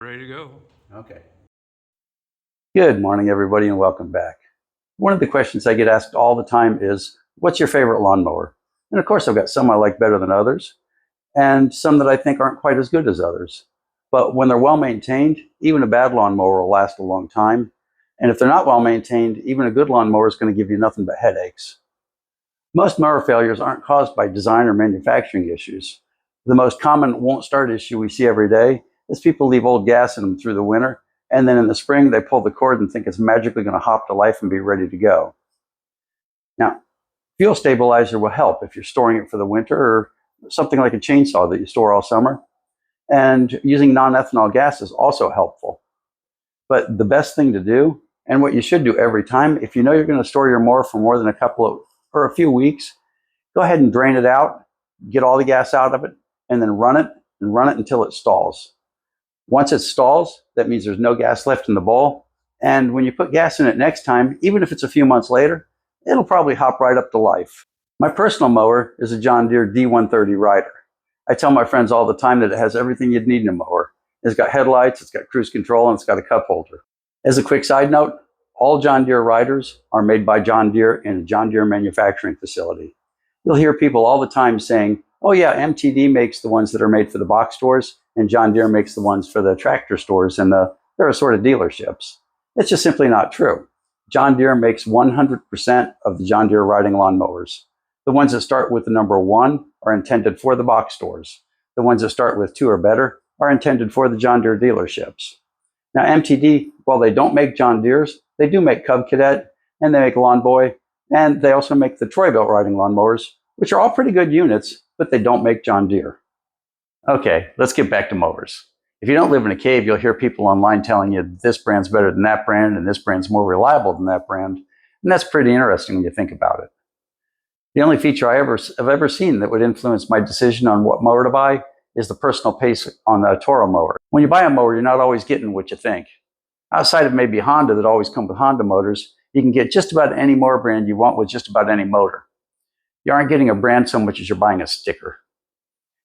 Ready to go. Okay. Good morning, everybody, and welcome back. One of the questions I get asked all the time is, what's your favorite lawnmower? And of course, I've got some I like better than others, and some that I think aren't quite as good as others. But when they're well maintained, even a bad lawnmower will last a long time. And if they're not well maintained, even a good lawnmower is going to give you nothing but headaches. Most mower failures aren't caused by design or manufacturing issues. The most common won't start issue we see every day is people leave old gas in them through the winter, and then in the spring they pull the cord and think it's magically going to hop to life and be ready to go. Now, fuel stabilizer will help if you're storing it for the winter, or something like a chainsaw that you store all summer. And using non-ethanol gas is also helpful. But the best thing to do, and what you should do every time, if you know you're going to store your mower for more than a few weeks, go ahead and drain it out, get all the gas out of it, and then run it until it stalls. Once it stalls, that means there's no gas left in the bowl. And when you put gas in it next time, even if it's a few months later, it'll probably hop right up to life. My personal mower is a John Deere D130 Rider. I tell my friends all the time that it has everything you'd need in a mower. It's got headlights, it's got cruise control, and it's got a cup holder. As a quick side note, all John Deere Riders are made by John Deere in a John Deere manufacturing facility. You'll hear people all the time saying, oh yeah, MTD makes the ones that are made for the box stores, and John Deere makes the ones for the tractor stores and they're sort of dealerships. It's just simply not true. John Deere makes 100% of the John Deere riding lawnmowers. The ones that start with the number 1 are intended for the box stores. The ones that start with 2 or better are intended for the John Deere dealerships. Now, MTD, while they don't make John Deere's, they do make Cub Cadet, and they make Lawn Boy, and they also make the Troy-Bilt riding lawnmowers, which are all pretty good units, but they don't make John Deere. Okay, let's get back to mowers. If you don't live in a cave, you'll hear people online telling you this brand's better than that brand, and this brand's more reliable than that brand, and that's pretty interesting when you think about it. The only feature I've ever seen that would influence my decision on what mower to buy is the personal pace on the Toro mower. When you buy a mower, you're not always getting what you think. Outside of maybe Honda that always come with Honda motors, you can get just about any mower brand you want with just about any motor. You aren't getting a brand so much as you're buying a sticker.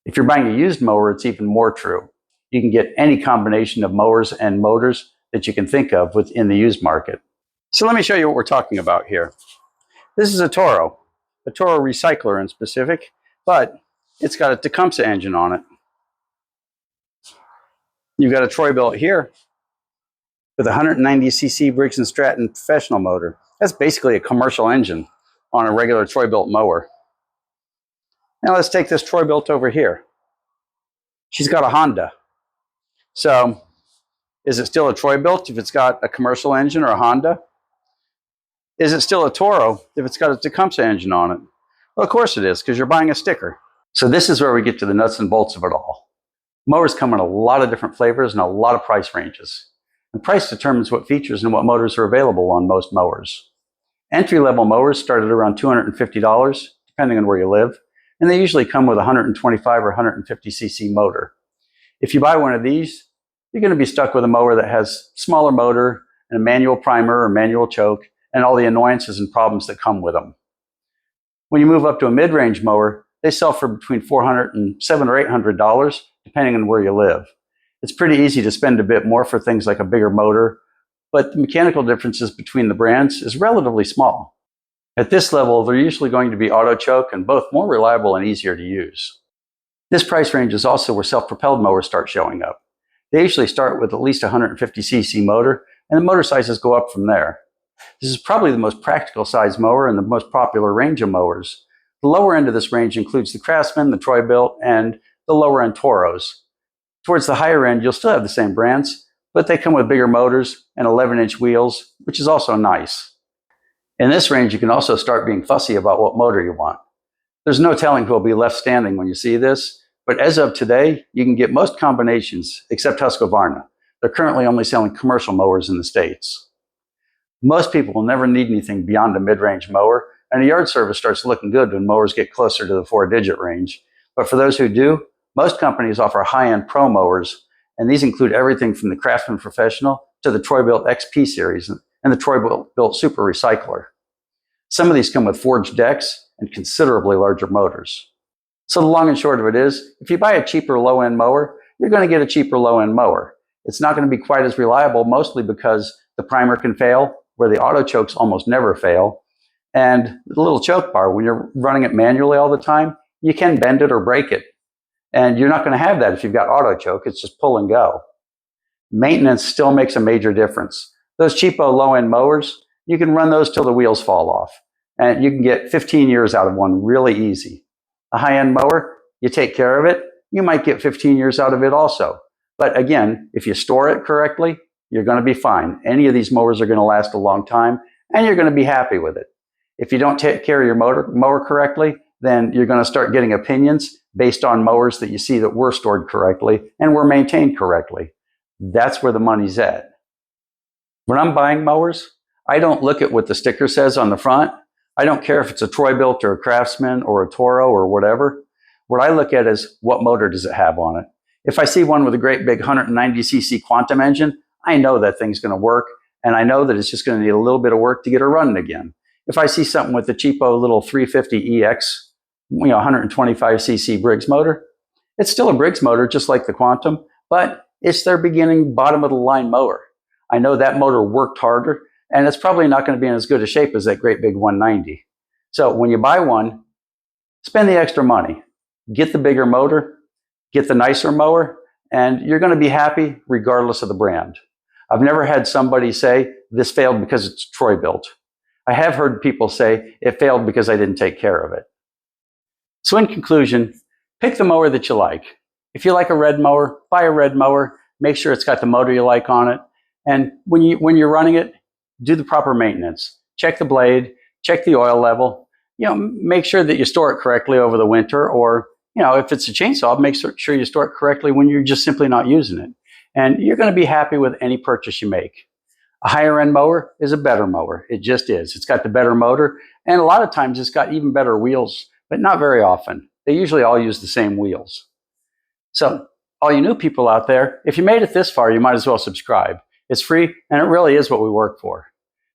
If you're buying a used mower, it's even more true. You can get any combination of mowers and motors that you can think of within the used market. So let me show you what we're talking about here. This is a Toro recycler in specific, but it's got a Tecumseh engine on it. You've got a Troy-Bilt here with a 190cc Briggs & Stratton professional motor. That's basically a commercial engine on a regular Troy-Bilt mower. Now let's take this Troy-Bilt over here. She's got a Honda. So is it still a Troy-Bilt if it's got a commercial engine or a Honda? Is it still a Toro if it's got a Tecumseh engine on it? Well, of course it is, because you're buying a sticker. So this is where we get to the nuts and bolts of it all. Mowers come in a lot of different flavors and a lot of price ranges. And price determines what features and what motors are available on most mowers. Entry-level mowers start at around $250, depending on where you live, and they usually come with a 125 or 150cc motor. If you buy one of these, you're going to be stuck with a mower that has smaller motor and a manual primer or manual choke and all the annoyances and problems that come with them. When you move up to a mid-range mower, they sell for between $400 and $700 or $800, depending on where you live. It's pretty easy to spend a bit more for things like a bigger motor, but the mechanical differences between the brands is relatively small. At this level, they're usually going to be auto choke and both more reliable and easier to use. This price range is also where self-propelled mowers start showing up. They usually start with at least a 150cc motor, and the motor sizes go up from there. This is probably the most practical size mower and the most popular range of mowers. The lower end of this range includes the Craftsman, the Troy-Bilt, and the lower end Toros. Towards the higher end, you'll still have the same brands, but they come with bigger motors and 11-inch wheels, which is also nice. In this range, you can also start being fussy about what motor you want. There's no telling who will be left standing when you see this, but as of today, you can get most combinations except Husqvarna. They're currently only selling commercial mowers in the States. Most people will never need anything beyond a mid-range mower, and a yard service starts looking good when mowers get closer to the 4-digit range. But for those who do, most companies offer high-end pro mowers, and these include everything from the Craftsman Professional to the Troy-Bilt XP series and the Troy-Bilt Super Recycler. Some of these come with forged decks and considerably larger motors. So the long and short of it is, if you buy a cheaper low-end mower, you're going to get a cheaper low-end mower. It's not going to be quite as reliable, mostly because the primer can fail, where the auto chokes almost never fail. And the little choke bar, when you're running it manually all the time, you can bend it or break it. And you're not going to have that if you've got auto choke. It's just pull and go. Maintenance still makes a major difference. Those cheapo low-end mowers, you can run those till the wheels fall off. And you can get 15 years out of one really easy. A high-end mower, you take care of it, you might get 15 years out of it also. But again, if you store it correctly, you're going to be fine. Any of these mowers are going to last a long time, and you're going to be happy with it. If you don't take care of your mower correctly, then you're going to start getting opinions based on mowers that you see that were stored correctly and were maintained correctly. That's where the money's at. When I'm buying mowers, I don't look at what the sticker says on the front. I don't care if it's a Troy-Bilt or a Craftsman or a Toro or whatever. What I look at is what motor does it have on it. If I see one with a great big 190cc Quantum engine, I know that thing's going to work, and I know that it's just going to need a little bit of work to get her running again. If I see something with the cheapo little 350EX, 125cc Briggs motor, it's still a Briggs motor just like the Quantum, but it's their beginning bottom of the line mower. I know that motor worked harder, and it's probably not going to be in as good a shape as that great big 190. So when you buy one, spend the extra money. Get the bigger motor, get the nicer mower, and you're going to be happy regardless of the brand. I've never had somebody say, this failed because it's Troy-Bilt. I have heard people say, it failed because I didn't take care of it. So in conclusion, pick the mower that you like. If you like a red mower, buy a red mower. Make sure it's got the motor you like on it. And when you're running it, do the proper maintenance. Check the blade, check the oil level. Make sure that you store it correctly over the winter, or if it's a chainsaw, make sure you store it correctly when you're just simply not using it. And you're going to be happy with any purchase you make. A higher end mower is a better mower. It just is. It's got the better motor, and a lot of times it's got even better wheels, but not very often. They usually all use the same wheels. So all you new people out there, if you made it this far, you might as well subscribe. It's free, and it really is what we work for.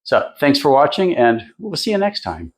So thanks for watching, and we'll see you next time.